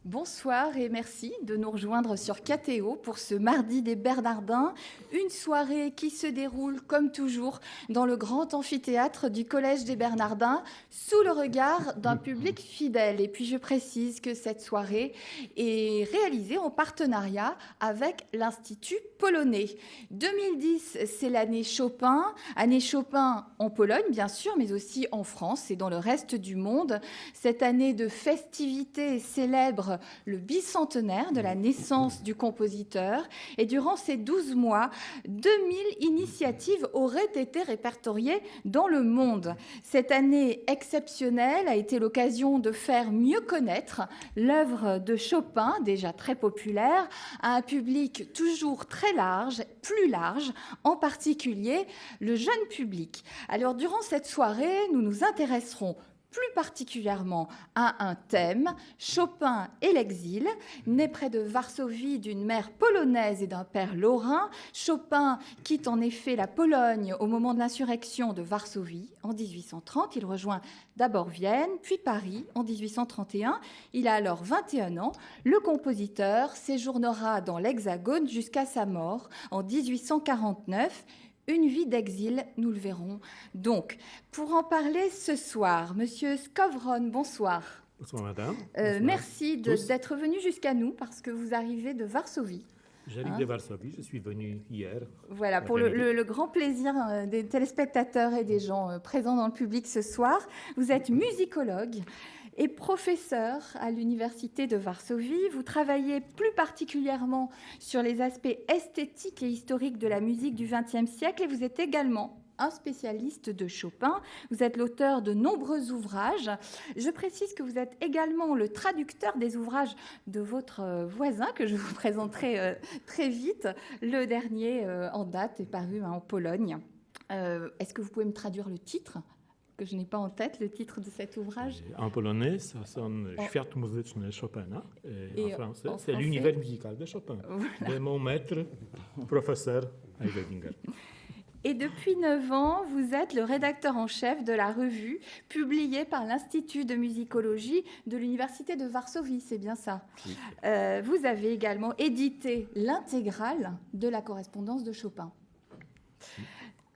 Bonsoir et merci de nous rejoindre sur KTO pour ce mardi des Bernardins, une soirée qui se déroule comme toujours dans le grand amphithéâtre du Collège des Bernardins sous le regard d'un public fidèle. Et puis je précise que cette soirée est réalisée en partenariat avec l'Institut polonais. 2010, c'est l'année Chopin en Pologne bien sûr, mais aussi en France et dans le reste du monde. Cette année de festivités célèbre le bicentenaire de la naissance du compositeur. Et durant ces 12 mois, 2000 initiatives auraient été répertoriées dans le monde. Cette année exceptionnelle a été l'occasion de faire mieux connaître l'œuvre de Chopin, déjà très populaire, à un public toujours très large, plus large, en particulier le jeune public. Alors, durant cette soirée, nous nous intéresserons plus particulièrement à un thème, Chopin et l'exil. Né près de Varsovie d'une mère polonaise et d'un père lorrain, Chopin quitte en effet la Pologne au moment de l'insurrection de Varsovie en 1830. Il rejoint d'abord Vienne, puis Paris en 1831. Il a alors 21 ans. Le compositeur séjournera dans l'Hexagone jusqu'à sa mort en 1849. Une vie d'exil, nous le verrons. Donc, pour en parler ce soir, Monsieur Skowron, bonsoir. Bonsoir, madame. Bonsoir. Merci d'être venu jusqu'à nous parce que vous arrivez de Varsovie. J'arrive de Varsovie, je suis venu hier. Voilà, pour le grand plaisir des téléspectateurs et des gens présents dans le public ce soir. Vous êtes musicologue et professeur à l'Université de Varsovie. Vous travaillez plus particulièrement sur les aspects esthétiques et historiques de la musique du XXe siècle et vous êtes également un spécialiste de Chopin. Vous êtes l'auteur de nombreux ouvrages. Je précise que vous êtes également le traducteur des ouvrages de votre voisin, que je vous présenterai très vite. Le dernier en date est paru en Pologne. Est-ce que vous pouvez me traduire le titre ? Que je n'ai pas en tête, le titre de cet ouvrage. En polonais, ça sonne Świat muzyczny Chopina. Et en français, c'est français, l'univers musical de Chopin. Voilà. De mon maître, professeur Heidelberger. Et depuis 9 ans, vous êtes le rédacteur en chef de la revue publiée par l'Institut de musicologie de l'Université de Varsovie, c'est bien ça. Oui. Vous avez également édité l'intégrale de la correspondance de Chopin. Oui.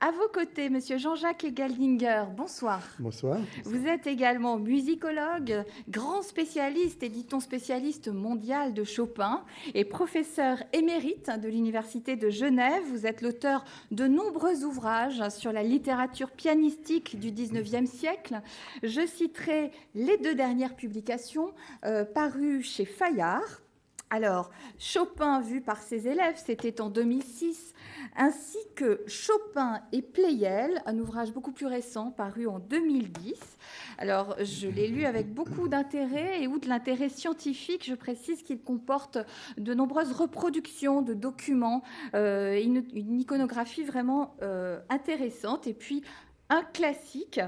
À vos côtés, Monsieur Jean-Jacques Galdinger, bonsoir. Bonsoir. Vous êtes également musicologue, grand spécialiste et dit-on spécialiste mondial de Chopin et professeur émérite de l'Université de Genève. Vous êtes l'auteur de nombreux ouvrages sur la littérature pianistique du XIXe siècle. Je citerai les 2 dernières publications parues chez Fayard. Alors, Chopin vu par ses élèves, c'était en 2006, ainsi que Chopin et Pleyel, un ouvrage beaucoup plus récent, paru en 2010. Alors, je l'ai lu avec beaucoup d'intérêt, et outre l'intérêt scientifique, je précise qu'il comporte de nombreuses reproductions de documents, une iconographie vraiment intéressante, et puis un classique,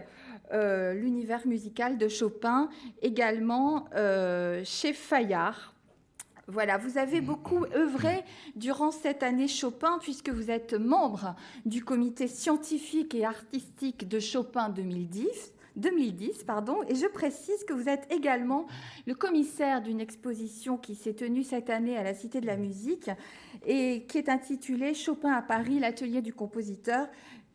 l'univers musical de Chopin, également chez Fayard. Voilà, vous avez beaucoup œuvré durant cette année Chopin puisque vous êtes membre du comité scientifique et artistique de Chopin 2010, et je précise que vous êtes également le commissaire d'une exposition qui s'est tenue cette année à la Cité de la Musique et qui est intitulée Chopin à Paris, l'atelier du compositeur.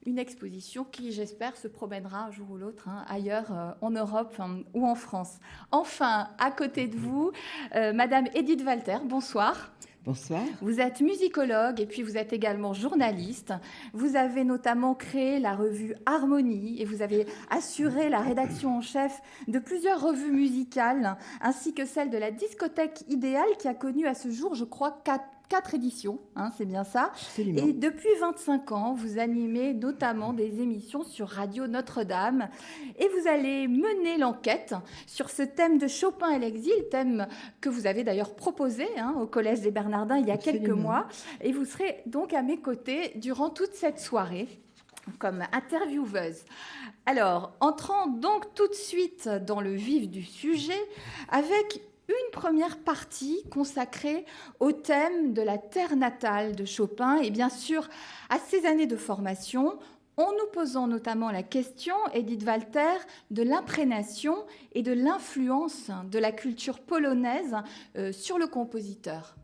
Une exposition qui, j'espère, se promènera un jour ou l'autre ailleurs en Europe ou en France. Enfin, à côté de vous, Madame Edith Walter, bonsoir. Bonsoir. Vous êtes musicologue et puis vous êtes également journaliste. Vous avez notamment créé la revue Harmonie et vous avez assuré la rédaction en chef de plusieurs revues musicales ainsi que celle de la Discothèque Idéale qui a connu à ce jour, je crois, 4 éditions, c'est bien ça. Absolument. Et depuis 25 ans, vous animez notamment des émissions sur Radio Notre-Dame et vous allez mener l'enquête sur ce thème de Chopin et l'exil, thème que vous avez d'ailleurs proposé au Collège des Bernardins il y a quelques mois. Et vous serez donc à mes côtés durant toute cette soirée comme intervieweuse. Alors, entrant donc tout de suite dans le vif du sujet avec une première partie consacrée au thème de la terre natale de Chopin et bien sûr à ses années de formation en nous posant notamment la question, Edith Walter, de l'imprégnation et de l'influence de la culture polonaise sur le compositeur.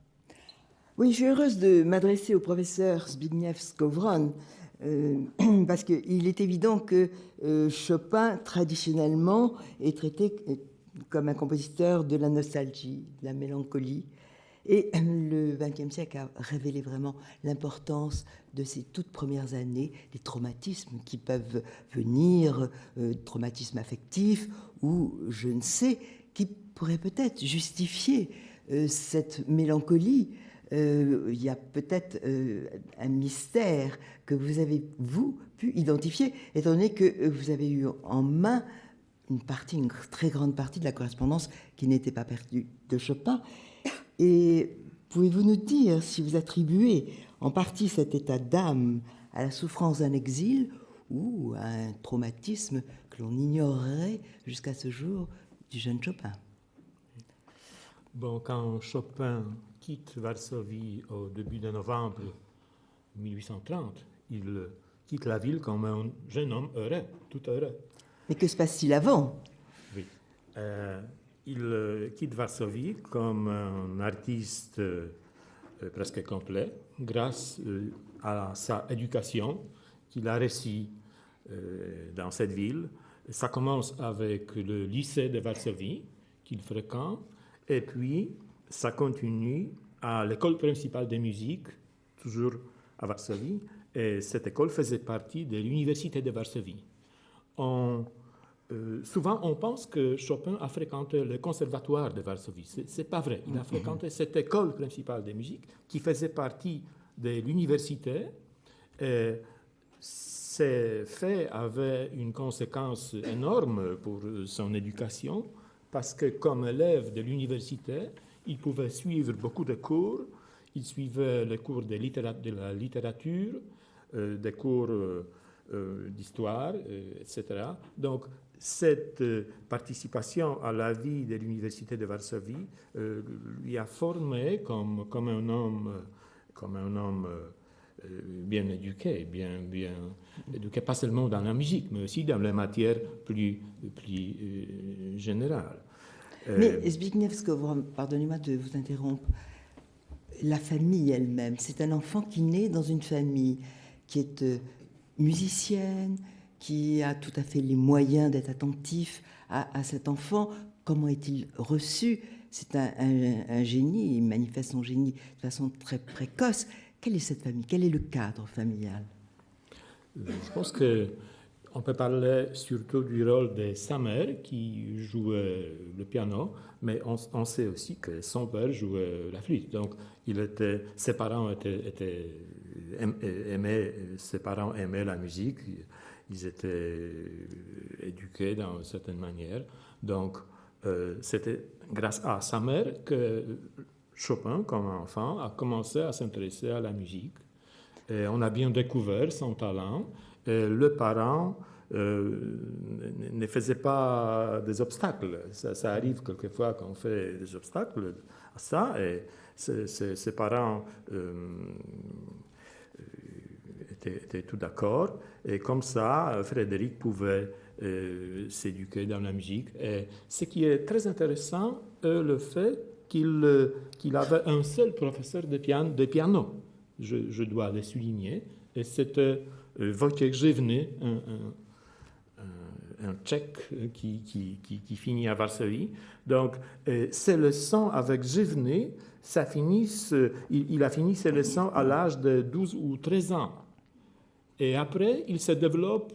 Oui, je suis heureuse de m'adresser au professeur Zbigniew Skowron, parce qu'il est évident que Chopin, traditionnellement, est traité comme un compositeur de la nostalgie, de la mélancolie. Et le XXe siècle a révélé vraiment l'importance de ces toutes premières années, des traumatismes qui peuvent venir, traumatismes affectifs, ou je ne sais, qui pourraient peut-être justifier cette mélancolie. Il y a peut-être un mystère que vous avez, vous, pu identifier, étant donné que vous avez eu en main une très grande partie de la correspondance qui n'était pas perdue de Chopin. Et pouvez-vous nous dire si vous attribuez en partie cet état d'âme à la souffrance d'un exil ou à un traumatisme que l'on ignorerait jusqu'à ce jour du jeune Chopin? Bon, quand Chopin quitte Varsovie au début de novembre 1830, il quitte la ville comme un jeune homme heureux, tout heureux. Mais que se passe-t-il avant? Oui. Il quitte Varsovie comme un artiste presque complet grâce à sa éducation qu'il a reçue dans cette ville. Ça commence avec le lycée de Varsovie qu'il fréquente et puis ça continue à l'école principale de musique, toujours à Varsovie, et cette école faisait partie de l'université de Varsovie. Souvent, on pense que Chopin a fréquenté le conservatoire de Varsovie. Ce n'est pas vrai. Il a fréquenté cette école principale de musique qui faisait partie de l'université. Et ces faits avaient une conséquence énorme pour son éducation parce que comme élève de l'université, il pouvait suivre beaucoup de cours. Il suivait les cours de la littérature, des cours d'histoire, etc. Donc, cette participation à la vie de l'université de Varsovie lui a formé comme un homme bien éduqué, bien éduqué, pas seulement dans la musique, mais aussi dans les matières plus générales. Mais Zbigniew Skowron, pardonnez-moi de vous interrompre, la famille elle-même, c'est un enfant qui naît dans une famille qui est musicienne, qui a tout à fait les moyens d'être attentif à cet enfant. Comment est-il reçu? C'est un génie, il manifeste son génie de façon très précoce. Quelle est cette famille? Quel est le cadre familial? Je pense qu'on peut parler surtout du rôle de sa mère qui jouait le piano, mais on sait aussi que son père jouait la flûte. Donc, ses parents aimaient la musique. Ils étaient éduqués d'une certaine manière. Donc, c'était grâce à sa mère que Chopin, comme enfant, a commencé à s'intéresser à la musique. Et on a bien découvert son talent. Et le parent ne faisait pas des obstacles. Ça arrive quelquefois qu'on fait des obstacles à ça. Et ses parents étaient tout d'accord. Et comme ça, Frédéric pouvait s'éduquer dans la musique. Et ce qui est très intéressant, le fait qu'il avait un seul professeur de piano. Je dois le souligner. Et c'était Wojciech Żywny, un Tchèque qui finit à Varsovie. Donc, ses leçons avec Żywny, il a fini ses leçons à l'âge de 12 ou 13 ans. Et après, il se développe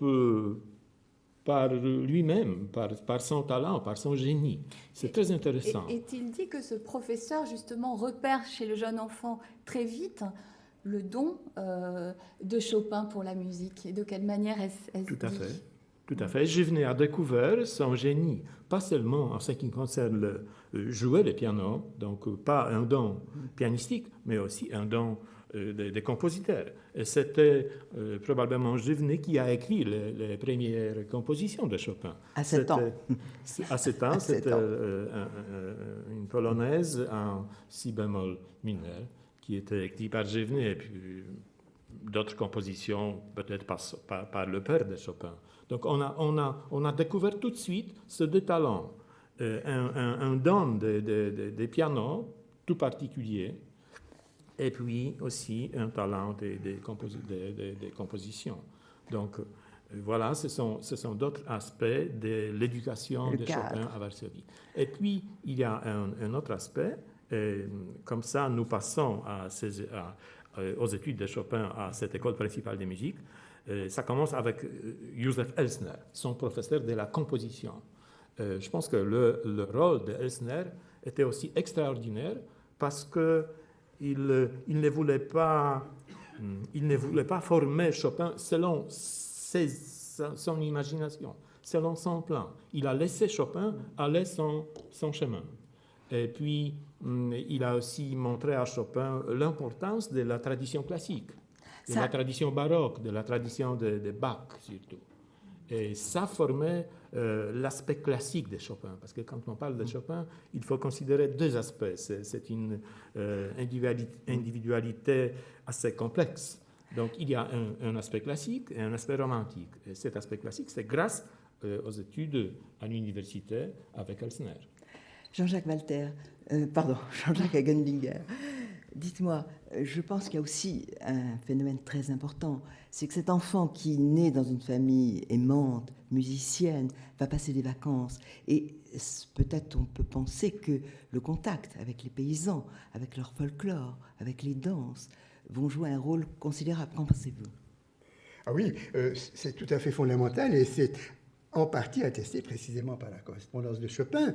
par lui-même, par son talent, par son génie. C'est très intéressant. Est-il dit que ce professeur, justement, repère chez le jeune enfant très vite le don de Chopin pour la musique? Et de quelle manière est-ce Tout à fait. Tout à fait. Żywny a découvert son génie, pas seulement en ce qui concerne jouer le piano, donc pas un don pianistique, mais aussi un don des compositeurs. Et c'était probablement Żywny qui a écrit les premières compositions de Chopin. À 7 ans. À 7 ans, c'était une polonaise en si bémol mineur qui était écrite par Żywny et puis d'autres compositions, peut-être par le père de Chopin. Donc on a découvert tout de suite ces deux talents, un don des pianos tout particulier, et puis aussi un talent des compositions. Donc voilà, ce sont d'autres aspects de l'éducation de Chopin à Varsovie. Et puis il y a un autre aspect, comme ça nous passons aux études de Chopin à cette école principale de musique. Ça commence avec Józef Elsner, son professeur de la composition. Je pense que le rôle de Elsner était aussi extraordinaire parce qu'il ne voulait pas former Chopin selon son imagination, selon son plan. Il a laissé Chopin aller son chemin. Et puis, il a aussi montré à Chopin l'importance de la tradition classique, de la tradition baroque, de la tradition de Bach surtout. Et ça formait l'aspect classique de Chopin, parce que quand on parle de Chopin, il faut considérer deux aspects. C'est une individualité assez complexe. Donc il y a un aspect classique et un aspect romantique. Et cet aspect classique, c'est grâce aux études à l'université avec Elsner. Jean-Jacques Hagenlinger, dites-moi, je pense qu'il y a aussi un phénomène très important, c'est que cet enfant qui naît dans une famille aimante, musicienne, va passer des vacances. Et peut-être on peut penser que le contact avec les paysans, avec leur folklore, avec les danses, vont jouer un rôle considérable. Qu'en pensez-vous ? Ah oui, c'est tout à fait fondamental et c'est en partie attesté précisément par la correspondance de Chopin,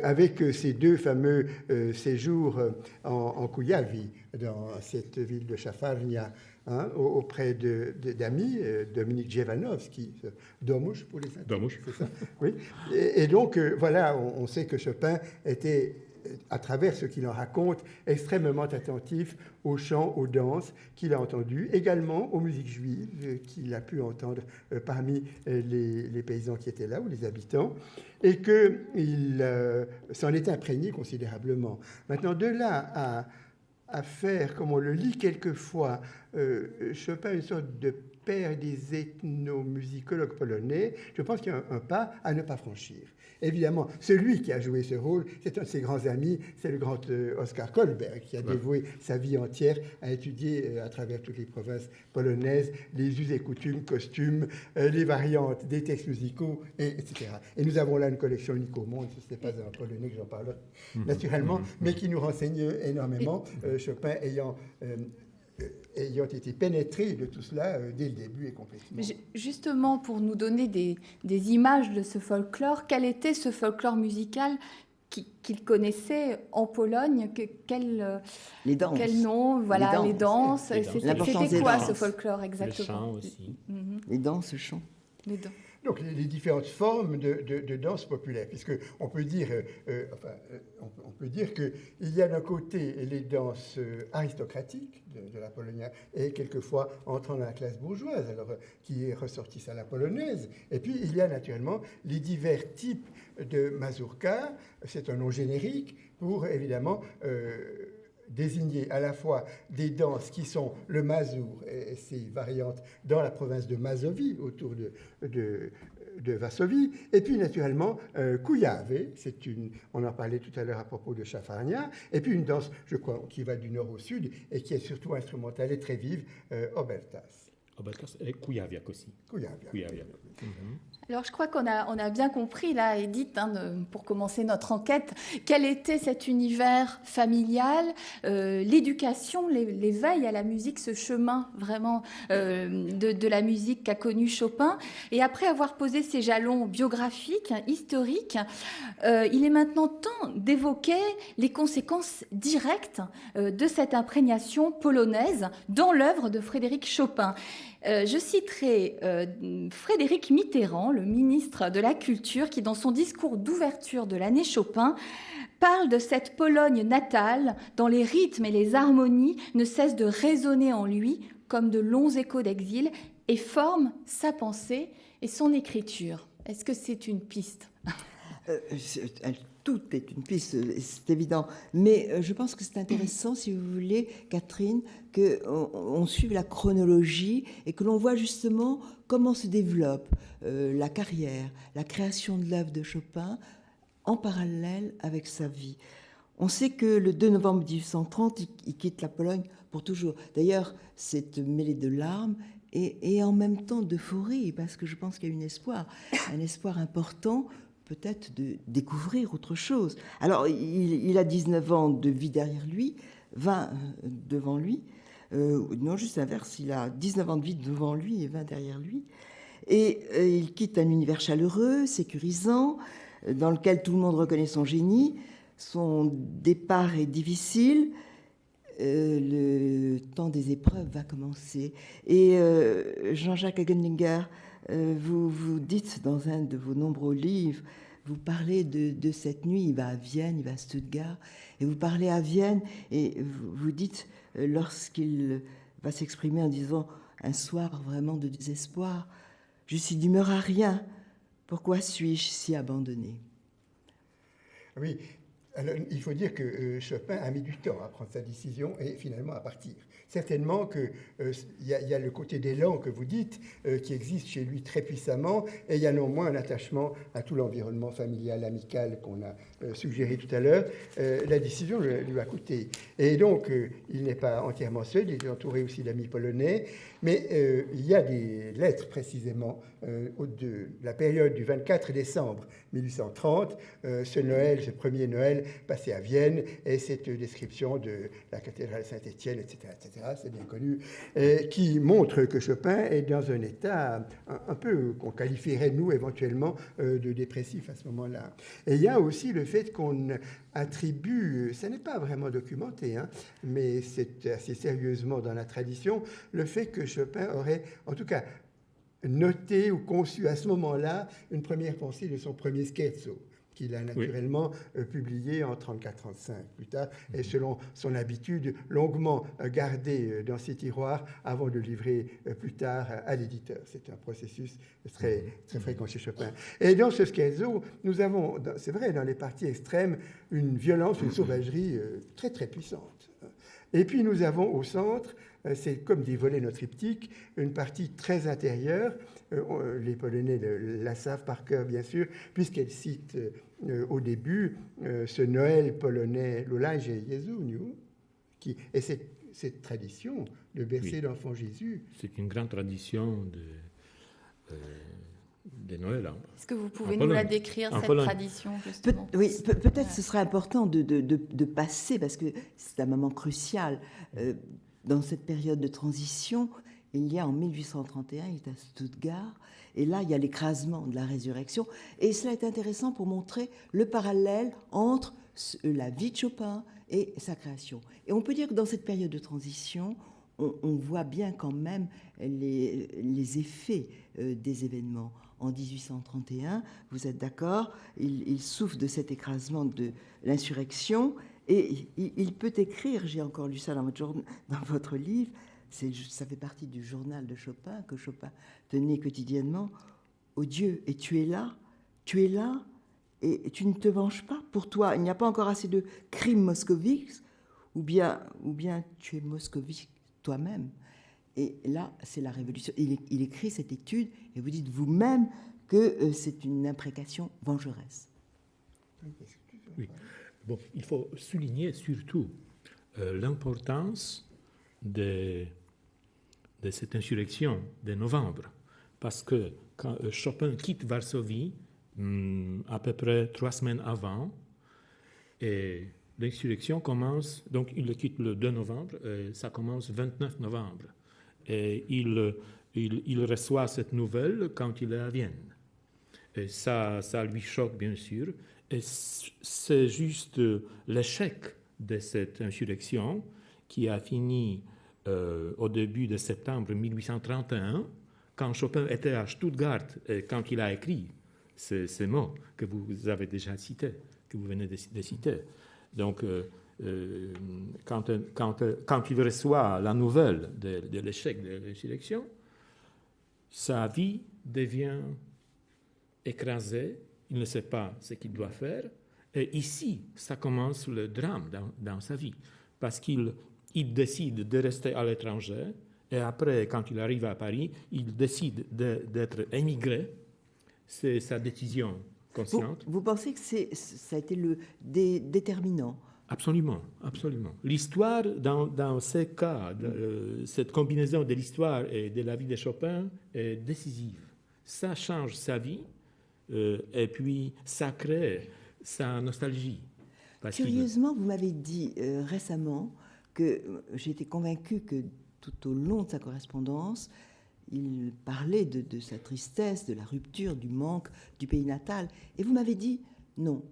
avec ces deux fameux séjours en Kouyavi, dans cette ville de Chafarnia, auprès d'amis, Dominique Jevanovski, Domouche pour les Domouche. C'est ça, oui. Et donc, voilà, on sait que Chopin était, à travers ce qu'il en raconte, extrêmement attentif aux chants, aux danses qu'il a entendues, également aux musiques juives qu'il a pu entendre parmi les paysans qui étaient là, ou les habitants, et qu'il s'en est imprégné considérablement. Maintenant, de là à faire, comme on le lit quelquefois, Chopin une sorte de père des ethnomusicologues polonais, je pense qu'il y a un pas à ne pas franchir. Évidemment, celui qui a joué ce rôle, c'est un de ses grands amis, c'est le grand Oskar Kollberg, qui a dévoué sa vie entière à étudier à travers toutes les provinces polonaises les us et coutumes, costumes, les variantes des textes musicaux, etc. Et nous avons là une collection unique au monde, ce n'est pas un polonais que j'en parle naturellement, mais qui nous renseigne énormément, Chopin ayant été pénétré de tout cela dès le début et complètement. Justement, pour nous donner des images de ce folklore, quel était ce folklore musical qu'il connaissait en Pologne? Les danses. Quel nom? Voilà, les danses. C'était quoi ce folklore exactement? Les chants aussi. Les danses, chants. Les danses. Donc les différentes formes de danse populaire, puisque on peut dire qu'il y a d'un côté les danses aristocratiques de la Pologne et quelquefois entrant dans la classe bourgeoise, alors qui ressortissent à la polonaise. Et puis il y a naturellement les divers types de mazurka, c'est un nom générique pour évidemment désigner à la fois des danses qui sont le mazour et ses variantes dans la province de Mazovie, autour de Varsovie, et puis naturellement Kouyavé, on en parlait tout à l'heure à propos de Chafarnia, et puis une danse, je crois, qui va du nord au sud et qui est surtout instrumentale et très vive, Obertas. Obertas et Kujawiak aussi. Kujawiak. Alors, je crois qu'on a bien compris, là, Edith, pour commencer notre enquête, quel était cet univers familial, l'éducation, l'éveil à la musique, ce chemin vraiment de la musique qu'a connu Chopin. Et après avoir posé ses jalons biographiques, historiques, il est maintenant temps d'évoquer les conséquences directes de cette imprégnation polonaise dans l'œuvre de Frédéric Chopin. Je citerai Frédéric Mitterrand, le ministre de la Culture, qui, dans son discours d'ouverture de l'année Chopin, parle de cette Pologne natale dont les rythmes et les harmonies ne cessent de résonner en lui comme de longs échos d'exil et forment sa pensée et son écriture. Est-ce que c'est une piste ? tout est une piste, c'est évident. Mais je pense que c'est intéressant, si vous voulez, Catherine, qu'on suive la chronologie et que l'on voit justement comment se développe la carrière, la création de l'œuvre de Chopin en parallèle avec sa vie. On sait que le 2 novembre 1830, il quitte la Pologne pour toujours. D'ailleurs, c'est mêlé de larmes et en même temps d'euphorie, parce que je pense qu'il y a un espoir important, peut-être de découvrir autre chose. Alors, il a 19 ans de vie derrière lui, 20 devant lui. Non, juste l'inverse, il a 19 ans de vie devant lui et 20 derrière lui. Et il quitte un univers chaleureux, sécurisant, dans lequel tout le monde reconnaît son génie. Son départ est difficile. Le temps des épreuves va commencer. Et Jean-Jacques Agenlinger, vous dites dans un de vos nombreux livres, vous parlez de cette nuit, il va à Vienne, il va à Stuttgart, et vous parlez à Vienne, et vous dites, lorsqu'il va s'exprimer en disant un soir vraiment de désespoir, je suis d'humeur à rien, pourquoi suis-je si abandonné? Oui, alors, il faut dire que Chopin a mis du temps à prendre sa décision et finalement à partir. Certainement qu'il y a le côté d'élan que vous dites, qui existe chez lui très puissamment, et il y a néanmoins un attachement à tout l'environnement familial, amical qu'on a suggéré tout à l'heure. La décision lui a coûté. Et donc, il n'est pas entièrement seul, il est entouré aussi d'amis polonais, mais il y a des lettres précisément de la période du 24 décembre 1830, ce premier Noël passé à Vienne, et cette description de la cathédrale Saint-Étienne, etc., c'est bien connu, qui montre que Chopin est dans un état un peu qu'on qualifierait, nous, éventuellement, de dépressif à ce moment-là. Et il y a aussi le fait qu'on attribue, ça n'est pas vraiment documenté, hein, mais c'est assez sérieusement dans la tradition, le fait que Chopin aurait, en tout cas, noté ou conçu à ce moment-là une première pensée de son premier scherzo, qu'il a naturellement publié en 34-35 plus tard, et selon son habitude, longuement gardé dans ses tiroirs avant de le livrer plus tard à l'éditeur. C'est un processus très, très fréquent chez Chopin. Et dans ce scherzo, nous avons, c'est vrai, dans les parties extrêmes, une violence, une sauvagerie très, très puissante. Et puis nous avons au centre, c'est comme dit voler notre triptyque, une partie très intérieure. Les Polonais la savent par cœur, bien sûr, puisqu'elle cite au début ce Noël polonais, Lulaje Jezuniu, qui est cette tradition de bercer l'enfant Jésus. C'est une grande tradition de Noël. Est-ce que vous pouvez nous la décrire, cette tradition, justement? Oui, peut-être ce serait important de passer, parce que c'est un moment crucial. Dans cette période de transition, il y a en 1831, il est à Stuttgart, et là, il y a l'écrasement de la résurrection. Et cela est intéressant pour montrer le parallèle entre la vie de Chopin et sa création. Et on peut dire que dans cette période de transition, on voit bien quand même les effets des événements. En 1831, vous êtes d'accord, il souffre de cet écrasement de l'insurrection, et il peut écrire, j'ai encore lu ça dans votre livre, ça fait partie du journal de Chopin, que Chopin tenait quotidiennement. Oh Dieu, et tu es là, et tu ne te venges pas. Pour toi, il n'y a pas encore assez de crimes moscoviques, ou bien tu es moscovite toi-même. Et là, c'est la révolution. Il écrit cette étude, et vous dites vous-même que c'est une imprécation vengeresse. Oui. Bon, il faut souligner surtout l'importance de cette insurrection de novembre, parce que quand Chopin quitte Varsovie, à peu près 3 semaines avant, et l'insurrection commence, donc il le quitte le 2 novembre, et ça commence le 29 novembre. Et il reçoit cette nouvelle quand il est à Vienne. Et ça lui choque, bien sûr. Et c'est juste l'échec de cette insurrection qui a fini au début de septembre 1831, quand Chopin était à Stuttgart, et quand il a écrit ces mots que vous avez déjà cités, que vous venez de citer. Donc, quand il reçoit la nouvelle de l'échec de l'insurrection, sa vie devient écrasée, il ne sait pas ce qu'il doit faire, Et ici, ça commence le drame dans sa vie, parce qu'il décide de rester à l'étranger, et après, quand il arrive à Paris, il décide d'être émigré. C'est sa décision consciente. Vous pensez que ça a été le déterminant? Absolument, absolument. L'histoire, dans ces cas, cette combinaison de l'histoire et de la vie de Chopin est décisive. Ça change sa vie, et puis ça crée sa nostalgie. Curieusement, vous m'avez dit récemment que j'ai été convaincue que tout au long de sa correspondance, il parlait de sa tristesse, de la rupture, du manque du pays natal. Et vous m'avez dit, non,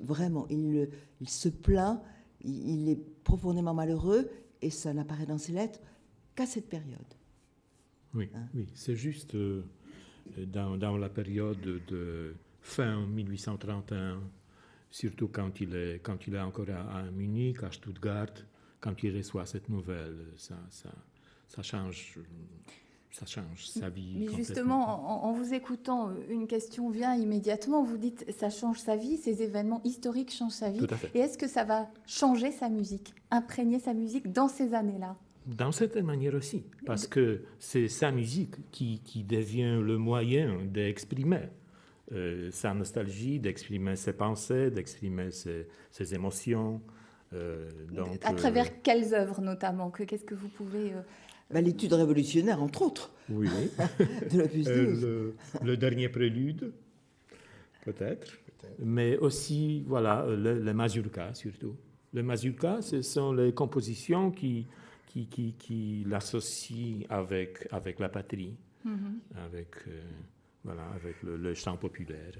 vraiment, il se plaint, il est profondément malheureux, et ça n'apparaît dans ses lettres qu'à cette période. Oui, oui, c'est juste dans la période de fin 1831, surtout quand il est encore à Munich, à Stuttgart, quand il reçoit cette nouvelle, ça change sa vie. Mais justement, en vous écoutant, une question vient immédiatement. Vous dites, ça change sa vie, ces événements historiques changent sa vie. Tout à fait. Et est-ce que ça va changer sa musique, imprégner sa musique dans ces années-là? D'une certaine manière aussi, parce que c'est sa musique qui devient le moyen d'exprimer sa nostalgie, d'exprimer ses pensées, d'exprimer ses émotions. À travers quelles œuvres notamment? Qu'est-ce que vous pouvez... L'étude révolutionnaire, entre autres, Oui. de l'opus 12. Le dernier prélude, peut-être. Mais aussi, voilà, le mazurka surtout. Le mazurka, ce sont les compositions qui l'associent avec la patrie, avec le chant populaire.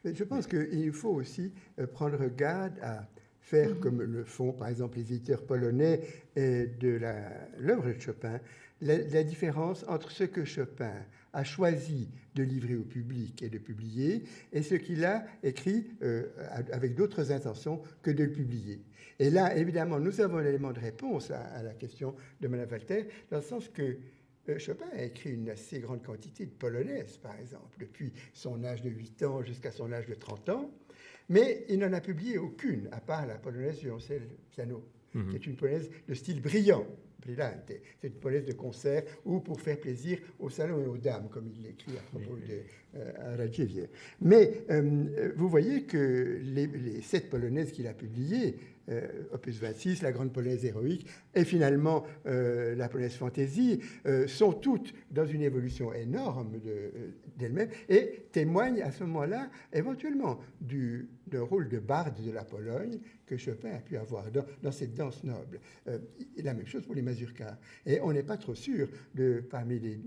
Mais je pense qu'il faut aussi prendre garde à faire comme le font, par exemple, les éditeurs polonais de l'œuvre de Chopin, la différence entre ce que Chopin a choisi de livrer au public et de publier et ce qu'il a écrit avec d'autres intentions que de le publier. Et là, évidemment, nous avons un élément de réponse à la question de Mme Walter, dans le sens que Chopin a écrit une assez grande quantité de polonaises, par exemple, depuis son âge de 8 ans jusqu'à son âge de 30 ans. Mais il n'en a publié aucune, à part la polonaise violoncelle piano, qui est une polonaise de style brillant, brillante. C'est une polonaise de concert ou pour faire plaisir aux salons et aux dames, comme il l'écrit à propos de Radziwiłł. Mais vous voyez que les 7 polonaises qu'il a publiées, opus 26, la grande polonaise héroïque, et finalement la polonaise fantaisie, sont toutes dans une évolution énorme d'elles-mêmes et témoignent à ce moment-là éventuellement d'un rôle de barde de la Pologne que Chopin a pu avoir dans cette danse noble. La même chose pour les mazurkas. Et on n'est pas trop sûr, parmi les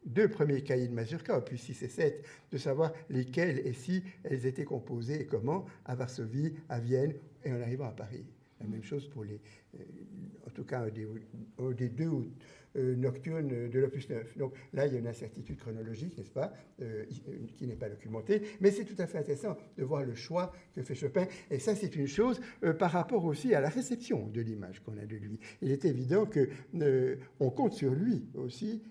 2 premiers cahiers de mazurka, opus 6 et 7, de savoir lesquels et si elles étaient composées et comment à Varsovie, à Vienne et en arrivant à Paris. La même chose pour en tout cas, des 2 nocturnes de l'opus 9. Donc là, il y a une incertitude chronologique, n'est-ce pas, qui n'est pas documentée, mais c'est tout à fait intéressant de voir le choix que fait Chopin, et ça, c'est une chose par rapport aussi à la réception de l'image qu'on a de lui. Il est évident qu'on compte sur lui aussi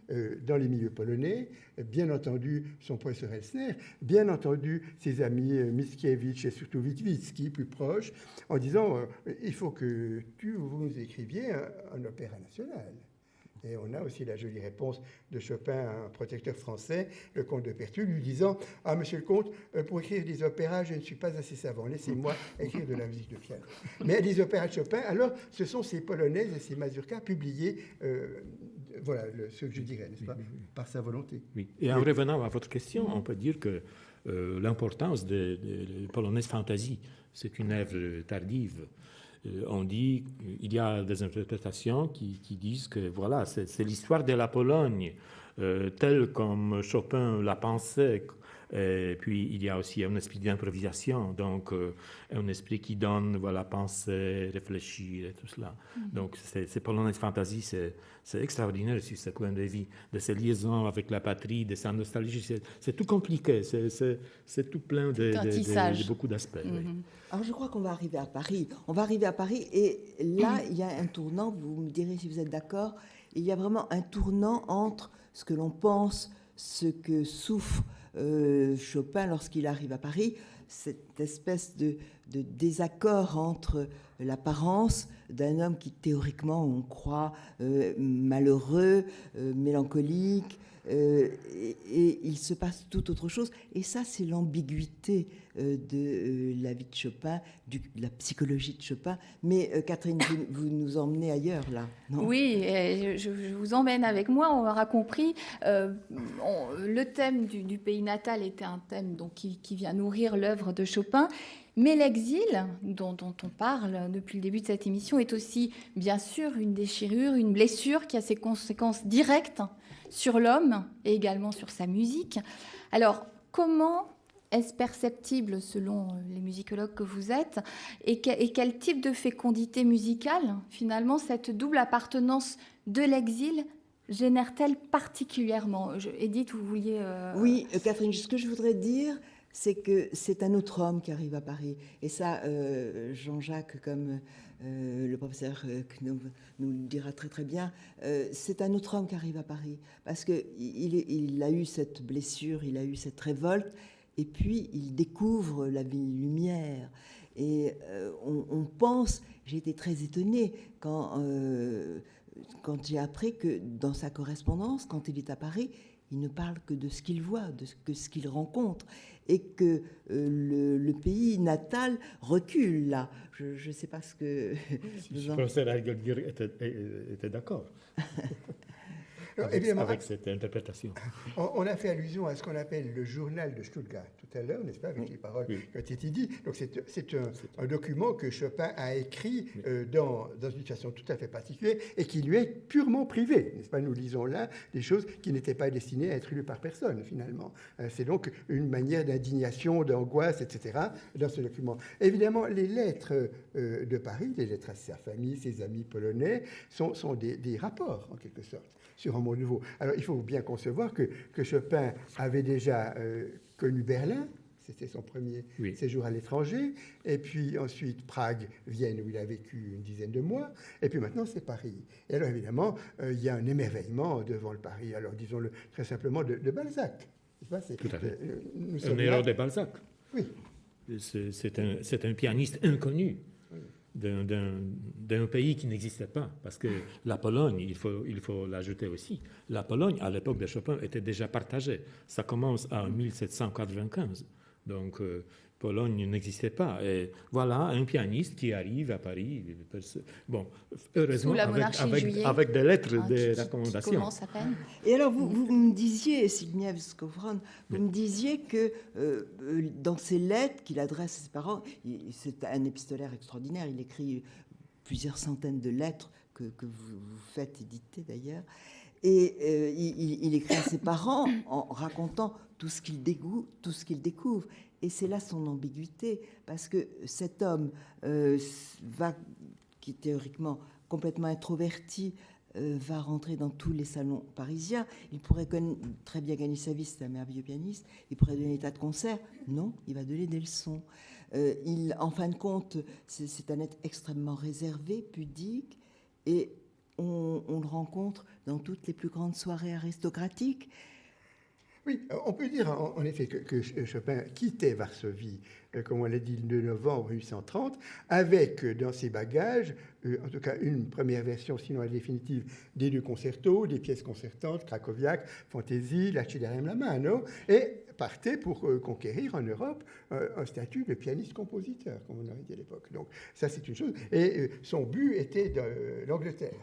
dans les milieux polonais, bien entendu son professeur Elsner, bien entendu ses amis Mickiewicz et surtout Witwicki, plus proches, en disant il faut que vous nous écriviez un opéra national. Et on a aussi la jolie réponse de Chopin à un protecteur français, le comte de Pertuis, lui disant « Ah, monsieur le comte, pour écrire des opéras, je ne suis pas assez savant. Laissez-moi écrire de la musique de piano. » Mais les opéras de Chopin, alors, ce sont ces polonaises et ces mazurkas publiés, voilà ce que je dirais, n'est-ce pas, par sa volonté. Oui. Et en revenant à votre question, on peut dire que l'importance des polonaises fantasy, c'est une œuvre tardive. On dit, il y a des interprétations qui disent que voilà, c'est l'histoire de la Pologne telle comme Chopin la pensait. Et puis il y a aussi un esprit d'improvisation, donc un esprit qui donne, voilà, penser, réfléchir et tout cela. Donc ces polonaises fantasy, c'est extraordinaire sur ce point de vue, de ces liaisons avec la patrie, de sa nostalgie. C'est tout compliqué, c'est tout plein de beaucoup d'aspects. Oui. Alors je crois qu'on va arriver à Paris. On va arriver à Paris et là, il y a un tournant, vous me direz si vous êtes d'accord, il y a vraiment un tournant entre ce que l'on pense, ce que souffre Chopin lorsqu'il arrive à Paris, cette espèce de désaccord entre l'apparence d'un homme qui, théoriquement, on croit malheureux, mélancolique, et il se passe tout autre chose. Et ça, c'est l'ambiguïté de la vie de Chopin, de la psychologie de Chopin. Mais Catherine, vous nous emmenez ailleurs, là, non? Oui, je vous emmène avec moi. On aura compris. Le thème du pays natal était un thème donc, qui vient nourrir l'œuvre de Chopin. Mais l'exil, dont on parle depuis le début de cette émission, est aussi, bien sûr, une déchirure, une blessure qui a ses conséquences directes sur l'homme et également sur sa musique. Alors, comment est-ce perceptible, selon les musicologues que vous êtes, et quel type de fécondité musicale, finalement, cette double appartenance de l'exil génère-t-elle particulièrement? Edith, vous vouliez... Oui, Catherine, ce que je voudrais dire, c'est que c'est un autre homme qui arrive à Paris. Et ça, Jean-Jacques, comme le professeur Knop nous le dira très très bien, c'est un autre homme qui arrive à Paris. Parce qu'il a eu cette blessure, il a eu cette révolte, et puis il découvre la ville lumière. Et on pense, j'ai été très étonnée quand j'ai appris que dans sa correspondance, quand il est à Paris, il ne parle que de ce qu'il voit, de ce qu'il rencontre, et que le pays natal recule là. Je ne sais pas ce que... Le professeur Hegelgir était d'accord avec cette interprétation. On a fait allusion à ce qu'on appelle le journal de Stuttgart tout à l'heure, n'est-ce pas, avec les paroles qui ont été dites. Donc c'est un document que Chopin a écrit dans une façon tout à fait particulière et qui lui est purement privé, n'est-ce pas? Nous lisons là des choses qui n'étaient pas destinées à être lues par personne, finalement. C'est donc une manière d'indignation, d'angoisse, etc., dans ce document. Évidemment, les lettres de Paris, les lettres à sa famille, ses amis polonais, sont des rapports, en quelque sorte, sur un monde nouveau. Alors, il faut bien concevoir que Chopin avait déjà connu Berlin, c'était son premier séjour à l'étranger, et puis ensuite Prague, Vienne, où il a vécu une dizaine de mois, et puis maintenant c'est Paris. Et alors, évidemment, il y a un émerveillement devant le Paris, alors disons-le très simplement, de Balzac. Tout à fait. Un héros de Balzac. Oui. C'est un pianiste inconnu d'un pays qui n'existait pas, parce que la Pologne, il faut l'ajouter aussi, la Pologne, à l'époque de Chopin, était déjà partagée. Ça commence en 1795, donc Pologne n'existait pas. Et voilà un pianiste qui arrive à Paris, bon, heureusement, avec des lettres de recommandation. Qui commence à peine. Et alors, vous me disiez, Zbigniew Skowron, vous me disiez que dans ces lettres qu'il adresse à ses parents, c'est un épistolaire extraordinaire, il écrit plusieurs centaines de lettres que vous faites éditer d'ailleurs, et il écrit à ses parents en racontant tout ce qu'il découvre. Et c'est là son ambiguïté, parce que cet homme qui est théoriquement complètement introverti, va rentrer dans tous les salons parisiens. Il pourrait très bien gagner sa vie, c'est un merveilleux pianiste. Il pourrait donner des tas de concerts. Non, il va donner des leçons. En fin de compte, c'est un être extrêmement réservé, pudique, et on le rencontre dans toutes les plus grandes soirées aristocratiques. Oui, on peut dire en effet que Chopin quittait Varsovie, comme on l'a dit, le 2 novembre 1830, avec dans ses bagages, en tout cas une première version, sinon la définitive, des 2 concertos, des pièces concertantes, Krakowiak, Fantaisie, Lacidarum la mano, et partait pour conquérir en Europe un statut de pianiste-compositeur, comme on aurait dit à l'époque. Donc ça, c'est une chose. Et son but était de l'Angleterre.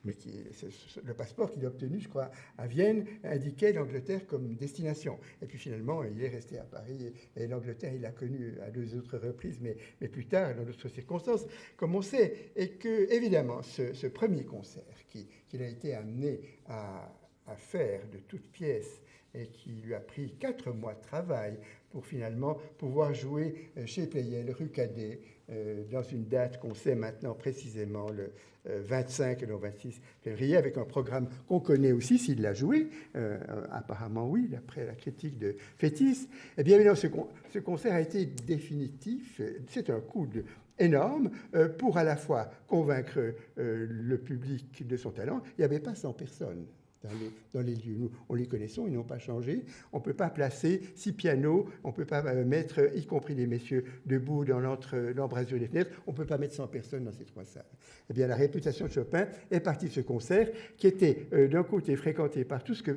Le passeport qu'il a obtenu, je crois, à Vienne, indiquait l'Angleterre comme destination. Et puis finalement, il est resté à Paris. Et l'Angleterre, il l'a connu à 2 autres reprises, mais plus tard, dans d'autres circonstances, comme on sait. Et que, évidemment, ce premier concert qu'il a été amené à faire de toutes pièces, et qui lui a pris 4 mois de travail pour finalement pouvoir jouer chez Pleyel, rue Cadet, dans une date qu'on sait maintenant précisément, le 25 et le 26 février, avec un programme qu'on connaît aussi, s'il l'a joué, apparemment oui, d'après la critique de Fétis. Eh bien, ce concert a été définitif, c'est un coup énorme pour à la fois convaincre le public de son talent. Il n'y avait pas 100 personnes. dans les lieux. Nous, on les connaissons, ils n'ont pas changé. On ne peut pas placer 6 pianos, on ne peut pas mettre, y compris les messieurs debout dans l'embrasure des fenêtres, on ne peut pas mettre 100 personnes dans ces 3 salles. Eh bien, la réputation de Chopin est partie de ce concert qui était d'un côté fréquenté par tout ce que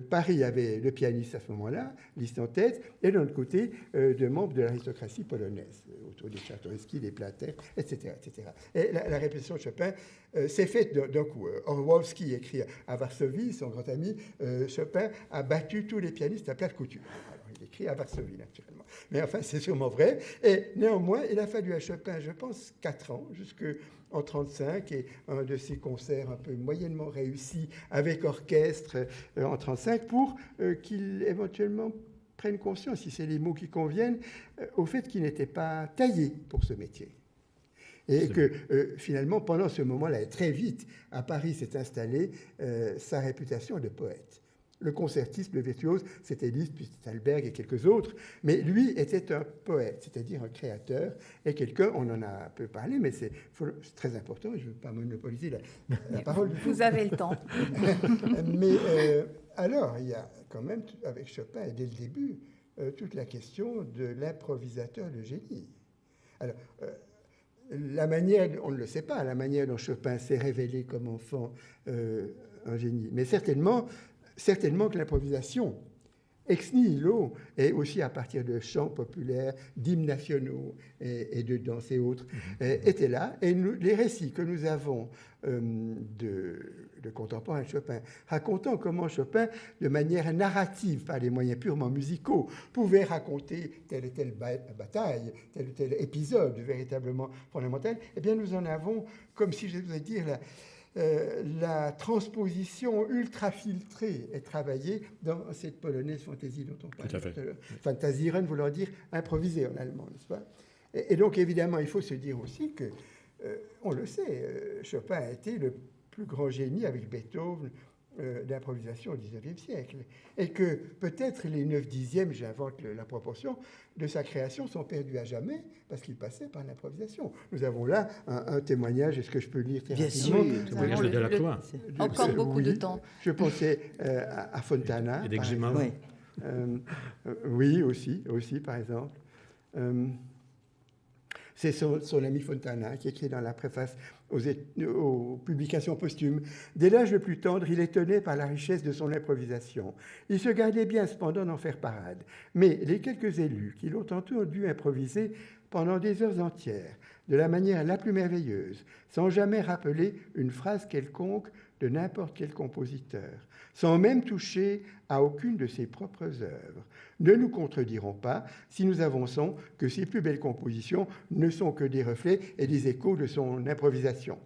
Paris avait de pianistes à ce moment-là, liste en tête, et d'un autre côté de membres de l'aristocratie polonaise, autour des Czartoryski, des Plater, etc., etc. Et la réputation de Chopin s'est faite d'un coup. Orłowski écrit à Varsovie, son grand ami, Chopin a battu tous les pianistes à plat de couture. Alors, il écrit à Varsovie, naturellement. Mais enfin, c'est sûrement vrai. Et néanmoins, il a fallu à Chopin, je pense, 4 ans, jusqu'en 1935, et un de ses concerts un peu moyennement réussis avec orchestre en 1935, pour qu'il éventuellement prenne conscience, si c'est les mots qui conviennent, au fait qu'il n'était pas taillé pour ce métier. Et que finalement, pendant ce moment-là, et très vite, à Paris s'est installée sa réputation de poète. Le concertiste, le virtuose, c'était Liszt, puis c'était Thalberg et quelques autres, mais lui était un poète, c'est-à-dire un créateur, et quelqu'un, on en a un peu parlé, mais c'est très important, je ne veux pas monopoliser la parole. Vous avez le temps. Mais alors, il y a quand même, avec Chopin, et dès le début, toute la question de l'improvisateur de génie. Alors, la manière, on ne le sait pas, la manière dont Chopin s'est révélé comme enfant un génie, mais certainement que l'improvisation ex nihilo, et aussi à partir de chants populaires, d'hymnes nationaux et de danses et autres, étaient là. Et les récits que nous avons de contemporains de Chopin, racontant comment Chopin, de manière narrative, par les moyens purement musicaux, pouvait raconter telle et telle bataille, tel ou tel épisode véritablement fondamental, eh bien nous en avons, comme si je devais dire, la transposition ultra filtrée et travaillée dans cette polonaise fantaisie dont on parle. Tout à fait. Fantasieren voulant dire improviser en allemand, n'est-ce pas? Et donc évidemment, il faut se dire aussi que, on le sait, Chopin a été le plus grand génie avec Beethoven d'improvisation au XIXe siècle. Et que peut-être les 9/10, j'invente la proportion, de sa création sont perdus à jamais parce qu'il passait par l'improvisation. Nous avons là un témoignage, est-ce que je peux lire très rapidement? Bien sûr, le témoignage de Delacroix. Encore beaucoup de temps. Je pensais à Fontana. Et d'Exima. Oui, aussi, par exemple. C'est son ami Fontana qui écrit dans la préface aux publications posthumes. Dès l'âge le plus tendre, il est étonné par la richesse de son improvisation. Il se gardait bien cependant d'en faire parade. Mais les quelques élus qui l'ont entendu improviser pendant des heures entières, de la manière la plus merveilleuse, sans jamais rappeler une phrase quelconque de n'importe quel compositeur, sans même toucher à aucune de ses propres œuvres, ne nous contredirons pas si nous avançons que ses plus belles compositions ne sont que des reflets et des échos de son improvisation.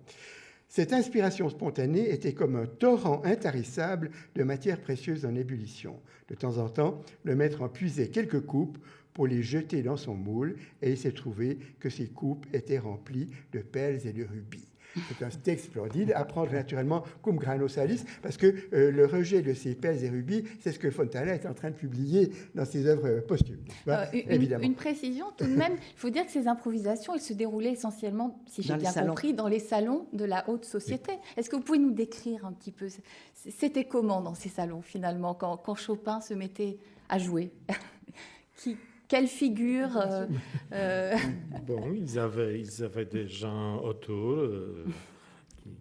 Cette inspiration spontanée était comme un torrent intarissable de matières précieuses en ébullition. De temps en temps, le maître en puisait quelques coupes pour les jeter dans son moule, et il s'est trouvé que ces coupes étaient remplies de perles et de rubis. C'est un texte splendide, à prendre naturellement cum grano salis, parce que le rejet de ces perles et rubis, c'est ce que Fontana est en train de publier dans ses œuvres posthumes. Évidemment. Une précision tout de même, il faut dire que ces improvisations, elles se déroulaient essentiellement, si j'ai bien compris, dans les salons de la haute société. Est-ce que vous pouvez nous décrire un petit peu, c'était comment dans ces salons finalement, quand Chopin se mettait à jouer? Quelle figure Bon, ils avaient des gens autour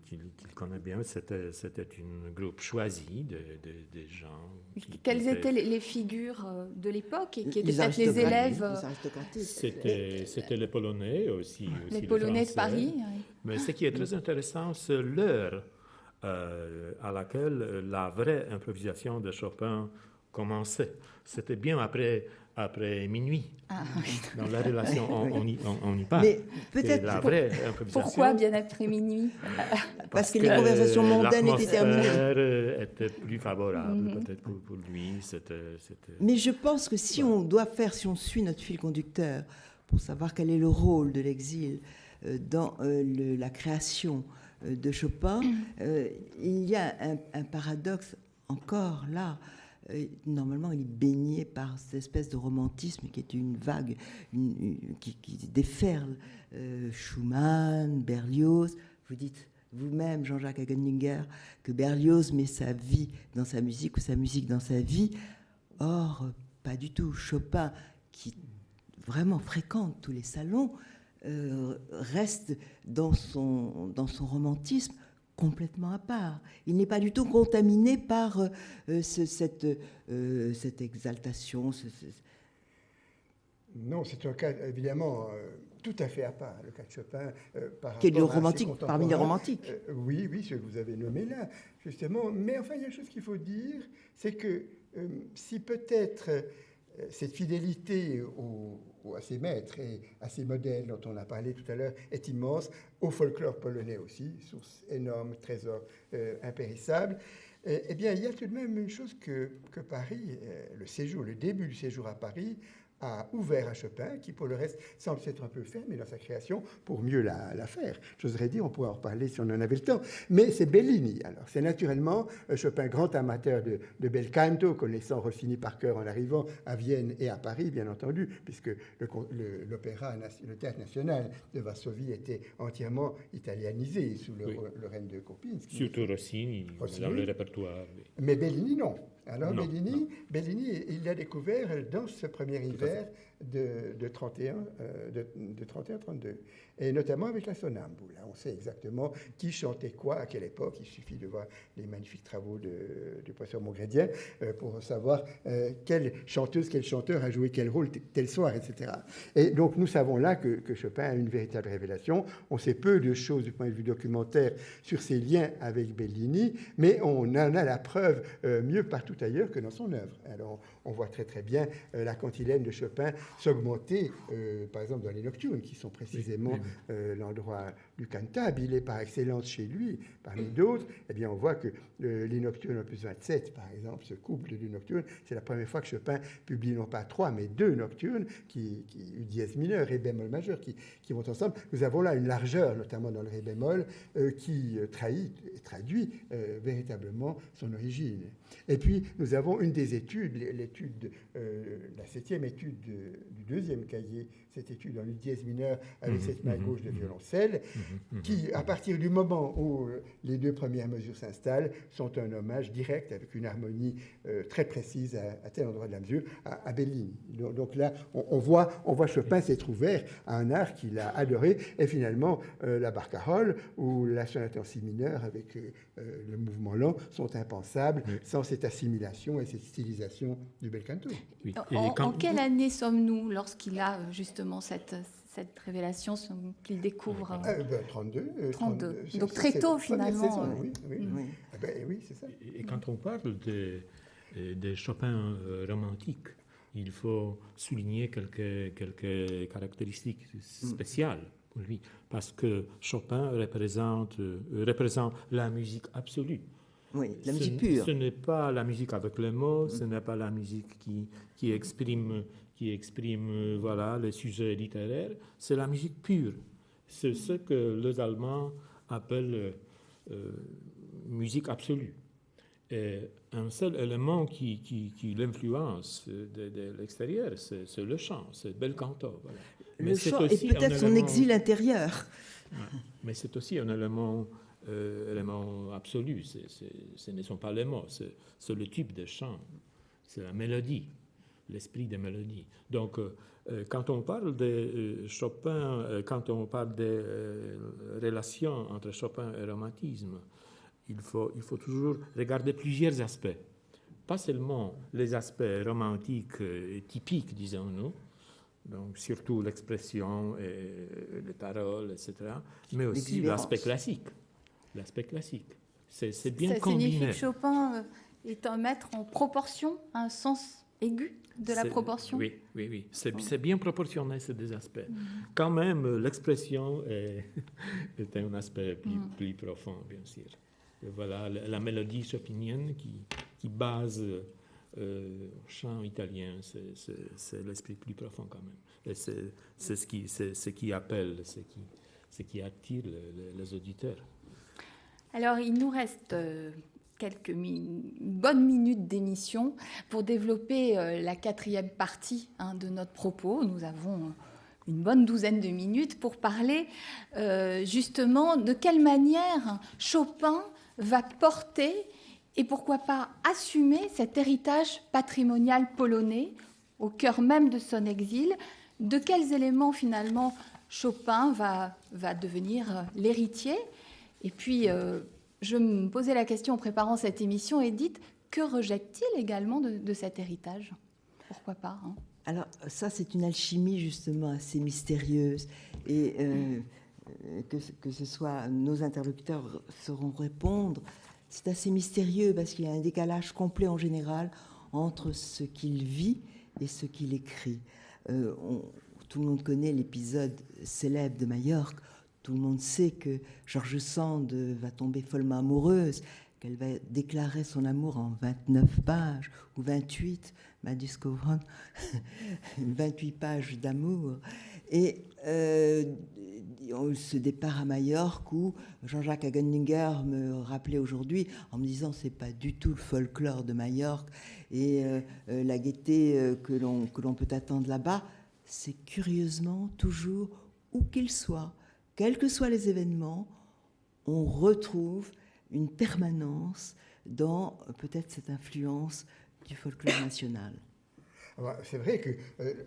qu'ils connaissaient bien. C'était un groupe choisi de gens. Quelles étaient les figures de l'époque et qui étaient peut-être les élèves C'était les Polonais aussi les Polonais Français. de Paris. Oui. Mais ce qui est très intéressant, c'est l'heure à laquelle la vraie improvisation de Chopin commençait. C'était bien après minuit. Ah, oui. Dans la relation, on y parle. Mais peut-être la vraie improvisation. Pourquoi bien après minuit? Parce que les conversations mondaines étaient terminées. L'atmosphère était plus favorable, peut-être pour lui. Mais je pense que si on suit notre fil conducteur pour savoir quel est le rôle de l'exil dans la création de Chopin, il y a un paradoxe encore là. Normalement, il est baigné par cette espèce de romantisme qui est une vague qui déferle. Schumann, Berlioz, vous dites vous-même, Jean-Jacques Hageninger, que Berlioz met sa vie dans sa musique ou sa musique dans sa vie. Or, pas du tout. Chopin, qui vraiment fréquente tous les salons, reste dans son romantisme complètement à part. Il n'est pas du tout contaminé par cette exaltation. Non, c'est un cas évidemment tout à fait à part, le cas de Chopin. Qui est le romantique, parmi les romantiques. Oui, ce que vous avez nommé là, justement. Mais enfin, il y a une chose qu'il faut dire, c'est que si peut-être cette fidélité à ses maîtres et à ses modèles dont on a parlé tout à l'heure est immense, au folklore polonais aussi, source énorme, trésor impérissable. Eh bien, il y a tout de même une chose que Paris, le début du séjour à Paris, a ouvert à Chopin, qui pour le reste semble s'être un peu fermé dans sa création pour mieux la faire. J'oserais dire, on pourrait en reparler si on en avait le temps. Mais c'est Bellini. Alors, c'est naturellement Chopin, grand amateur de bel canto, connaissant Rossini par cœur en arrivant à Vienne et à Paris, bien entendu, puisque l'opéra, le théâtre national de Varsovie était entièrement italianisé sous le règne de Kopinski. Surtout Rossini, dans le répertoire. Oui. Mais Bellini, non. Alors non, Bellini, il l'a découvert dans ce premier hiver de 31-32, et notamment avec la Sonnambule. On sait exactement qui chantait quoi à quelle époque. Il suffit de voir les magnifiques travaux du professeur Montgrédien pour savoir quelle chanteuse, quel chanteur a joué quel rôle tel soir, etc. Et donc nous savons là que Chopin a une véritable révélation. On sait peu de choses du point de vue documentaire sur ses liens avec Bellini, mais on en a la preuve mieux partout ailleurs que dans son œuvre. Alors on voit très très bien la cantilène de Chopin s'augmenter, par exemple dans les nocturnes, qui sont précisément l'endroit du cantabile par excellence chez lui, parmi d'autres. Eh bien, on voit que les nocturnes opus 27, par exemple, ce couple de nocturnes, c'est la première fois que Chopin publie non pas 3, mais 2 nocturnes, qui dièse mineur, ré bémol majeur, qui vont ensemble. Nous avons là une largeur, notamment dans le ré bémol, qui traduit véritablement son origine. Et puis, nous avons une des études, la 7e étude du 2e cahier, cette étude en dièse mineur avec cette main gauche de violoncelle, qui, à partir du moment où les 2 premières mesures s'installent, sont un hommage direct avec une harmonie très précise à tel endroit de la mesure à Bellini. Donc là, on voit Chopin s'être ouvert à un art qu'il a adoré, et finalement, la barcarolle ou la sonate en si mineur avec le mouvement lent sont impensables sans cette assimilation et cette stylisation du bel canto. Oui. En quelle année sommes-nous lorsqu'il a justement cette révélation qu'il découvre 32. 32. Donc très tôt finalement. Oui. Oui, c'est ça. Et quand on parle de Chopin romantique, il faut souligner quelques caractéristiques spéciales pour lui, parce que Chopin représente la musique absolue. Oui, la musique pure. Ce n'est pas la musique avec les mots, ce n'est pas la musique qui exprime voilà, les sujets littéraires, c'est la musique pure. C'est ce que les Allemands appellent musique absolue. Et un seul élément qui l'influence de l'extérieur, c'est le chant, c'est bel canto. Voilà. Le chant est peut-être son exil intérieur. Mais c'est aussi un élément absolu. Ce ne sont pas les mots, c'est le type de chant, c'est la mélodie, l'esprit des mélodies. Donc, quand on parle de Chopin, quand on parle des relations entre Chopin et romantisme, il faut toujours regarder plusieurs aspects. Pas seulement les aspects romantiques typiques, disons-nous, donc surtout l'expression et les paroles, etc., mais aussi l'aspect classique. L'aspect classique. C'est bien combiné. Ça signifie que Chopin est un maître en proportion, un sens aigu de la proportion. Oui. C'est bien proportionné, ces 2 aspects. Quand même, l'expression est un aspect plus profond, bien sûr. Et voilà, la mélodie chopinienne qui base au chant italien, c'est l'esprit plus profond quand même. Et c'est ce qui appelle, ce qui attire les auditeurs. Alors, il nous reste quelques bonnes minutes d'émission pour développer la 4e partie de notre propos. Nous avons une bonne douzaine de minutes pour parler justement de quelle manière Chopin va porter et pourquoi pas assumer cet héritage patrimonial polonais au cœur même de son exil. De quels éléments finalement Chopin va devenir l'héritier? Et puis je me posais la question en préparant cette émission, Edith, que rejette-t-il également de cet héritage? Pourquoi pas, hein? Alors ça, c'est une alchimie justement assez mystérieuse et que ce soit nos interlocuteurs sauront répondre. C'est assez mystérieux parce qu'il y a un décalage complet en général entre ce qu'il vit et ce qu'il écrit. Tout le monde connaît l'épisode célèbre de Majorque. Tout le monde sait que George Sand va tomber follement amoureuse, qu'elle va déclarer son amour en 29 pages ou 28, Madus Covron, 28 pages d'amour. Et ce départ à Majorque où Jean-Jacques Hagenlinger me rappelait aujourd'hui en me disant c'est pas du tout le folklore de Majorque et la gaieté que l'on peut attendre là-bas, c'est curieusement toujours où qu'il soit, quels que soient les événements, on retrouve une permanence dans peut-être cette influence du folklore national. C'est vrai que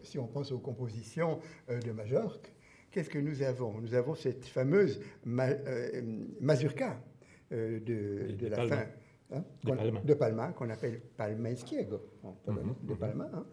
si on pense aux compositions de Majorque, qu'est-ce que nous avons? Nous avons cette fameuse mazurka de la Palma. fin hein, de Palma, qu'on appelle Palmańskiego, en polonais, de Palma. Hein.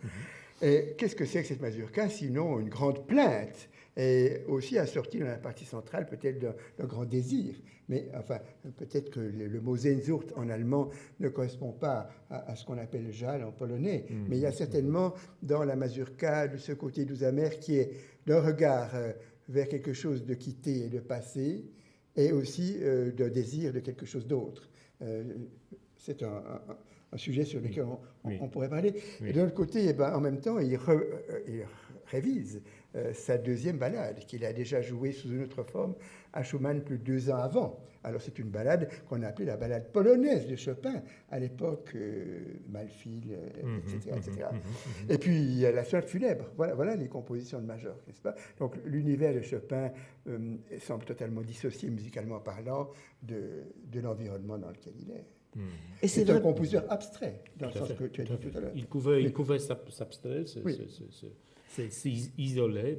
Et qu'est-ce que c'est que cette mazurka, sinon une grande plainte, et aussi assortie dans la partie centrale peut-être d'un grand désir. Mais enfin, peut-être que le mot Sehnsucht en allemand ne correspond pas à ce qu'on appelle Żal en polonais, mais il y a certainement dans la mazurka de ce côté doux amer qui est d'un regard vers quelque chose de quitté et de passé, et aussi d'un désir de quelque chose d'autre. C'est un sujet sur lequel on pourrait parler. Oui. Et de l'autre côté, eh ben, en même temps, il révise sa deuxième ballade, qu'il a déjà jouée sous une autre forme à Schumann plus de 2 ans avant. Alors c'est une ballade qu'on a appelée la ballade polonaise de Chopin, à l'époque, Malfil, etc. etc. Et puis il y a la sonate funèbre. Voilà les compositions de Majorque, n'est-ce pas? Donc l'univers de Chopin semble totalement dissocié, musicalement parlant, de l'environnement dans lequel il est. Et c'est un compositeur abstrait, dans le sens que tu as dit tout à l'heure. Il pouvait s'abstraire, s'isoler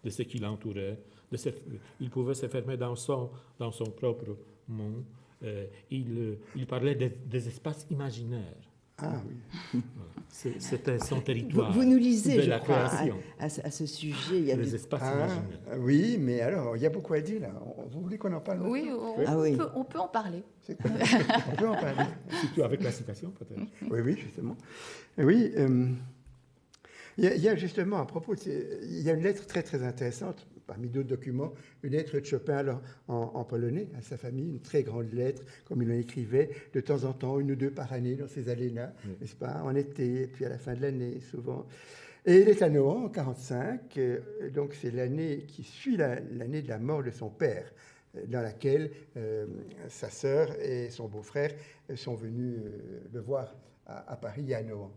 de ce qui l'entourait. Il pouvait se fermer dans son propre monde. Il parlait des espaces imaginaires. Ah oui. C'était son territoire. Vous nous lisez, je crois, à ce sujet. Il y a les espaces imaginaires. Oui, mais alors, il y a beaucoup à dire là. Vous voulez qu'on en parle? Oui, on peut en parler. On peut en parler. Surtout avec la citation, peut-être. Oui, justement. Oui, il y a justement, à propos, il y a une lettre très, très intéressante, parmi d'autres documents, une lettre de Chopin alors, en polonais à sa famille, une très grande lettre, comme il en écrivait, de temps en temps, 1 ou 2 par année, dans ces années-là, n'est-ce pas, en été, et puis à la fin de l'année, souvent. Et il est à Nohant, en 1945, donc c'est l'année qui suit l'année de la mort de son père, dans laquelle sa sœur et son beau-frère sont venus le voir à Paris et à Nohant.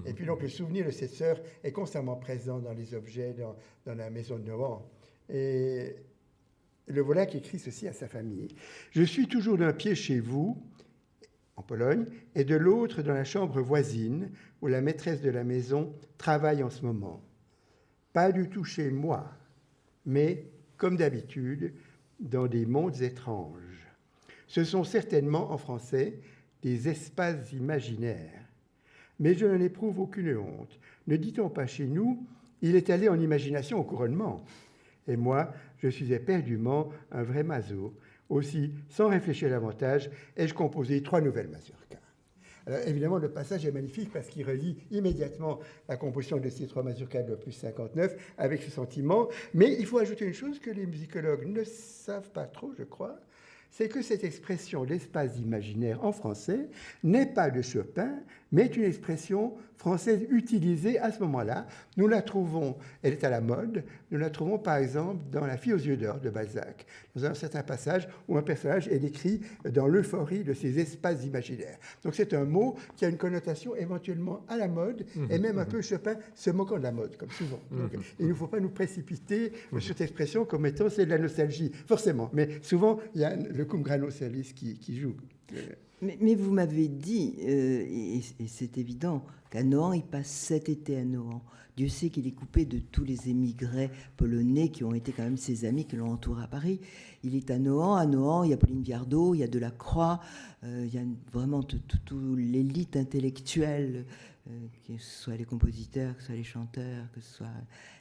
Et puis donc le souvenir de cette sœur est constamment présent dans les objets, dans la maison de Nohant. Et le voilà qui écrit ceci à sa famille. « Je suis toujours d'un pied chez vous, en Pologne, et de l'autre dans la chambre voisine, où la maîtresse de la maison travaille en ce moment. Pas du tout chez moi, mais, comme d'habitude, dans des mondes étranges. Ce sont certainement, en français, des espaces imaginaires. Mais je n'en éprouve aucune honte. Ne dit-on pas chez nous, il est allé en imagination au couronnement. Et moi, je suis éperdument un vrai maso. Aussi, sans réfléchir davantage, ai-je composé 3 nouvelles mazurkas. Alors, évidemment, le passage est magnifique parce qu'il relie immédiatement la composition de ces 3 mazurkas de l'opus 59 avec ce sentiment. Mais il faut ajouter une chose que les musicologues ne savent pas trop, je crois, c'est que cette expression l'espace imaginaire en français n'est pas de Chopin, mais est une expression française utilisée à ce moment-là. Nous la trouvons, elle est à la mode, nous la trouvons par exemple dans La fille aux yeux d'or de Balzac, dans un certain passage où un personnage est décrit dans l'euphorie de ces espaces imaginaires. Donc c'est un mot qui a une connotation éventuellement à la mode, et même un peu Chopin se moquant de la mode, comme souvent. Donc, il ne faut pas nous précipiter sur cette expression comme étant c'est de la nostalgie, forcément, mais souvent il y a le cum grano salis qui joue. Mais vous m'avez dit, et c'est évident, qu'à Nohant, il passe cet été à Nohant. Dieu sait qu'il est coupé de tous les émigrés polonais qui ont été quand même ses amis, qui l'ont entouré à Paris. Il est à Nohant. À Nohant, il y a Pauline Viardot, il y a Delacroix, il y a vraiment toute l'élite intellectuelle, que ce soit les compositeurs, que ce soit les chanteurs, que ce soit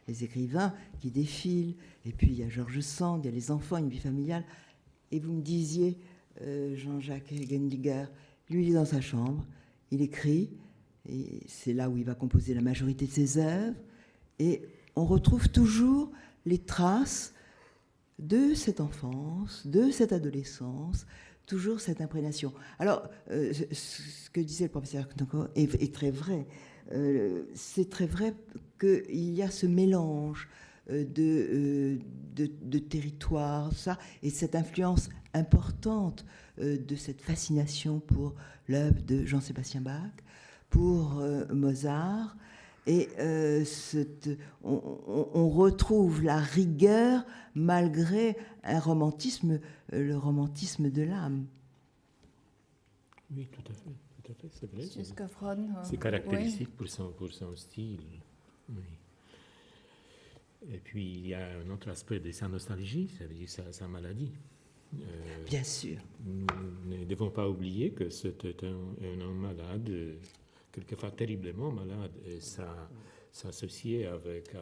les écrivains, qui défilent. Et puis, il y a George Sand, il y a les enfants, une vie familiale. Et vous me disiez... Jean-Jacques Gendiger, lui, il est dans sa chambre, il écrit, et c'est là où il va composer la majorité de ses œuvres, et on retrouve toujours les traces de cette enfance, de cette adolescence, toujours cette imprégnation. Alors, ce que disait le professeur Knoko est très vrai. C'est très vrai qu'il y a ce mélange de territoire, ça, et cette influence importante de cette fascination pour l'œuvre de Jean-Sébastien Bach, pour Mozart, et on retrouve la rigueur malgré un romantisme, le romantisme de l'âme. Oui, tout à fait, c'est vrai. Monsieur Skowron, C'est caractéristique oui. pour son style. Oui. Et puis, il y a un autre aspect de sa nostalgie, c'est-à-dire sa maladie. Bien sûr. Nous ne devons pas oublier que c'était un homme malade, quelquefois terriblement malade, et ça s'associait avec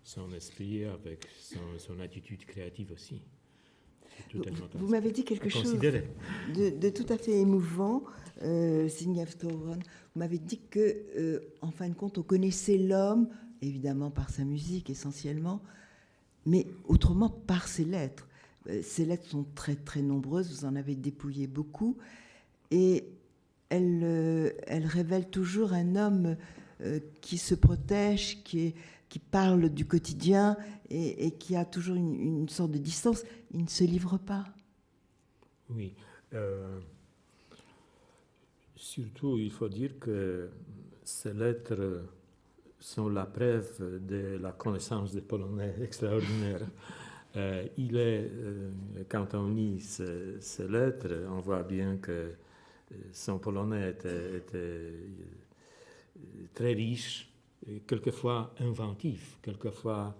son esprit, avec son attitude créative aussi. Vous m'avez dit quelque chose de tout à fait émouvant, Zbigniew Skowron. Vous m'avez dit que, en fin de compte, on connaissait l'homme, évidemment par sa musique essentiellement, mais autrement par ses lettres. Ces lettres sont très très nombreuses, vous en avez dépouillé beaucoup, et elles révèlent toujours un homme qui se protège, qui parle du quotidien et qui a toujours une sorte de distance. Il ne se livre pas. Oui. Surtout, il faut dire que ces lettres sont la preuve de la connaissance des Polonais extraordinaire. Quand on lit ces lettres, on voit bien que son polonais était très riche, et quelquefois inventif. Quelquefois,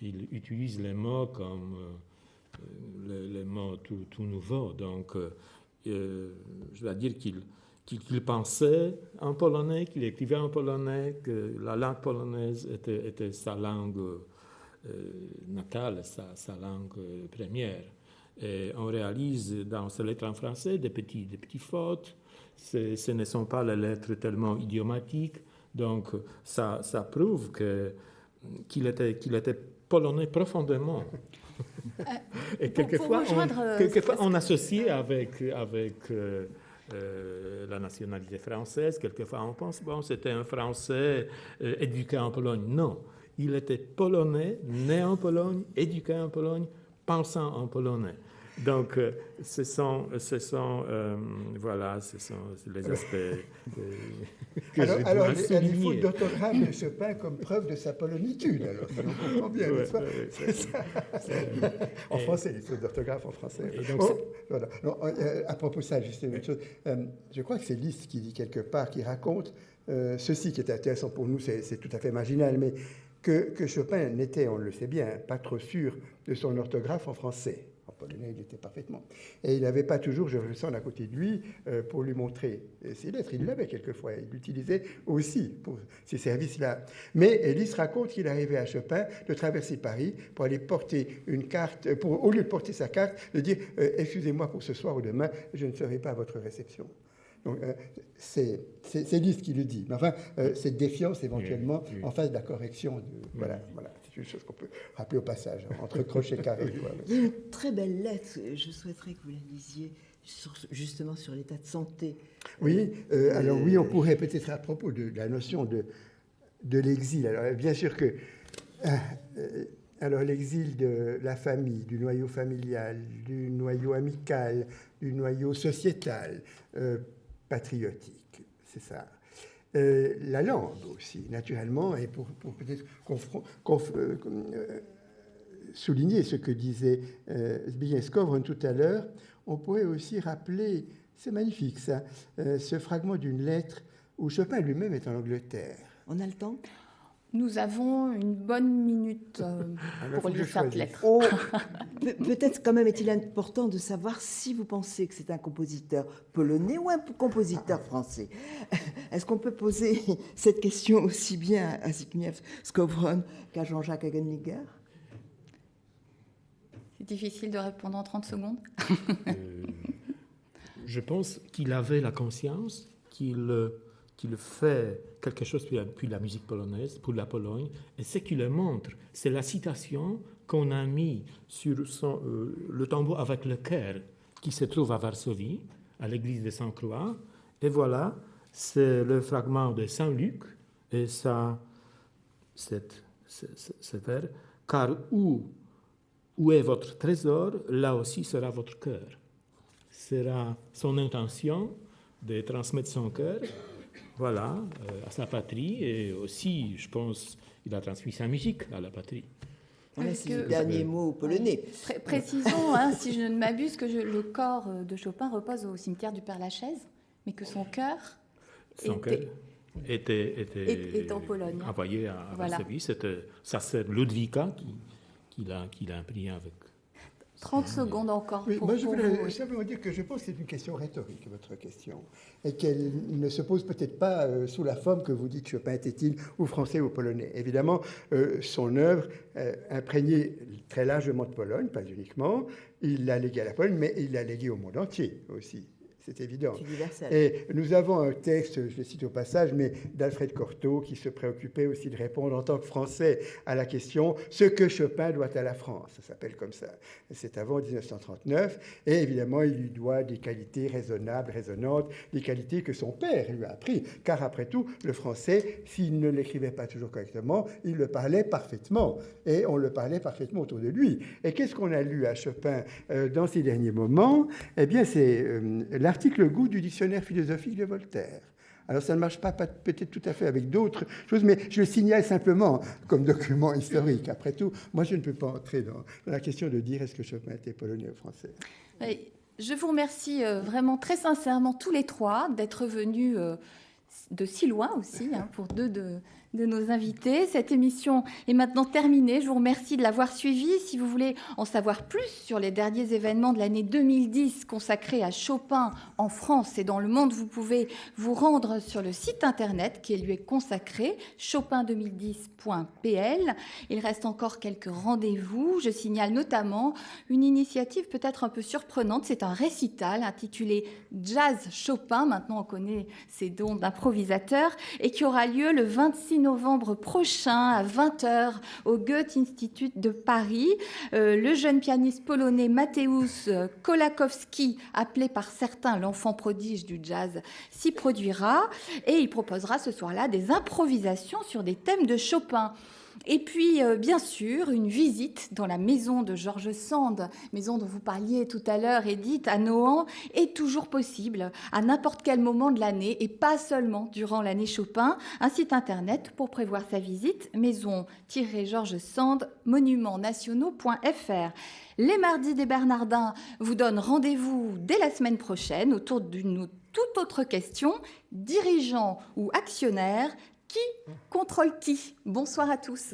il utilise les mots comme les mots tout nouveaux. Donc, je dois dire qu'il pensait en polonais, qu'il écrivait en polonais, que la langue polonaise était sa langue natale, sa langue première. Et on réalise dans ces lettres en français des petites fautes. Ce ne sont pas les lettres tellement idiomatiques. Donc, ça prouve qu'il était polonais profondément. Et quelquefois, on associait avec la nationalité française. Quelquefois, on pense, bon, c'était un Français éduqué en Pologne. Non, il était polonais, né en Pologne, éduqué en Pologne, pensant en polonais. Donc, ce sont les aspects que alors, je dois il faut souligner. d'orthographe de Chopin comme preuve de sa polonitude. Alors, ça, on comprend bien, n'est-ce pas? C'est ça. En français, les fautes d'orthographe en français. Voilà. Non, à propos de ça, juste une chose. Je crois que c'est Liszt qui dit quelque part, qui raconte ceci qui est intéressant pour nous, c'est tout à fait marginal, mais que Chopin n'était, on le sait bien, pas trop sûr de son orthographe en français. En polonais, il était parfaitement. Et il n'avait pas toujours George Sand à côté de lui pour lui montrer ses lettres. Il l'avait quelquefois. Il l'utilisait aussi pour ces services-là. Mais Liszt raconte qu'il arrivait à Chopin de traverser Paris pour aller porter une carte, au lieu de porter sa carte, de dire « Excusez-moi pour ce soir ou demain, je ne serai pas à votre réception ». Donc, c'est Liszt qui le dit. Mais enfin, cette défiance éventuellement en face de la correction. Voilà. C'est une chose qu'on peut rappeler au passage, hein, entre crochets carrés. Voilà. Il y a une très belle lettre, je souhaiterais que vous la lisiez, justement sur l'état de santé. Oui, alors oui, on pourrait peut-être à propos de la notion de l'exil. Alors bien sûr que alors l'exil de la famille, du noyau familial, du noyau amical, du noyau sociétal, patriotique, c'est ça. La langue aussi, naturellement, et pour peut-être souligner ce que disait Zbigniew tout à l'heure, on pourrait aussi rappeler, c'est magnifique ça, ce fragment d'une lettre où Chopin lui-même est en Angleterre. On a le temps? Nous avons une bonne minute pour lire cette lettre. Oh, peut-être quand même est-il important de savoir si vous pensez que c'est un compositeur polonais ou un compositeur français. Est-ce qu'on peut poser cette question aussi bien à Zbigniew Skowron qu'à Jean-Jacques Hagenliger? C'est difficile de répondre en 30 secondes. Je pense qu'il avait la conscience qu'il fait quelque chose pour la musique polonaise, pour la Pologne, et ce qui le montre, c'est la citation qu'on a mis sur le tombeau avec le cœur qui se trouve à Varsovie, à l'église de Sainte-Croix, et voilà, c'est le fragment de Saint-Luc, et ça, ce vers, car où est votre trésor, là aussi sera votre cœur. Sera son intention de transmettre son cœur, voilà, à sa patrie, et aussi, je pense, il a transmis sa musique à la patrie. Voilà, c'est le dernier mot polonais. Précisons, si je ne m'abuse, que le corps de Chopin repose au cimetière du Père-Lachaise, mais que son cœur était en Pologne. Envoyé à Varsovie. C'était sa sœur Ludwika qui l'a imprimé avec. 30 secondes encore oui, pour moi je voudrais vous. simplement dire que je pense que c'est une question rhétorique, votre question, et qu'elle ne se pose peut-être pas sous la forme que vous dites Chopin était-il ou français ou polonais. Évidemment, son œuvre imprégnée très largement de Pologne, pas uniquement. Il l'a légué à la Pologne, mais il l'a légué au monde entier aussi. C'est évident. C'est universel. Et nous avons un texte, je le cite au passage, mais d'Alfred Cortot, qui se préoccupait aussi de répondre en tant que Français à la question « Ce que Chopin doit à la France ». Ça s'appelle comme ça. C'est avant 1939. Et évidemment, il lui doit des qualités raisonnables, résonnantes, des qualités que son père lui a appris. Car après tout, le français, s'il ne l'écrivait pas toujours correctement, il le parlait parfaitement. Et on le parlait parfaitement autour de lui. Et qu'est-ce qu'on a lu à Chopin dans ces derniers moments? Eh bien, c'est l'article goût du dictionnaire philosophique de Voltaire. Alors ça ne marche pas peut-être tout à fait avec d'autres choses, mais je le signale simplement comme document historique. Après tout, moi je ne peux pas entrer dans la question de dire est-ce que Chopin était polonais ou français. Je vous remercie vraiment très sincèrement tous les trois d'être venus de si loin aussi, pour deux de nos invités. Cette émission est maintenant terminée. Je vous remercie de l'avoir suivie. Si vous voulez en savoir plus sur les derniers événements de l'année 2010 consacrés à Chopin en France et dans le monde, vous pouvez vous rendre sur le site internet qui lui est consacré, chopin2010.pl. Il reste encore quelques rendez-vous. Je signale notamment une initiative peut-être un peu surprenante. C'est un récital intitulé Jazz Chopin. Maintenant, on connaît ses dons d'improvisateur et qui aura lieu le 26 novembre prochain à 20h au Goethe-Institut de Paris. Le jeune pianiste polonais Mateusz Kolakowski, appelé par certains l'enfant prodige du jazz, s'y produira et il proposera ce soir-là des improvisations sur des thèmes de Chopin. Et puis, bien sûr, une visite dans la maison de George Sand, maison dont vous parliez tout à l'heure, Edith, à Nohant, est toujours possible à n'importe quel moment de l'année et pas seulement durant l'année Chopin. Un site internet pour prévoir sa visite, maison-georgesand, monumentsnationaux.fr. Les mardis des Bernardins vous donnent rendez-vous dès la semaine prochaine autour d'une toute autre question, dirigeant ou actionnaire. Qui contrôle qui? Bonsoir à tous.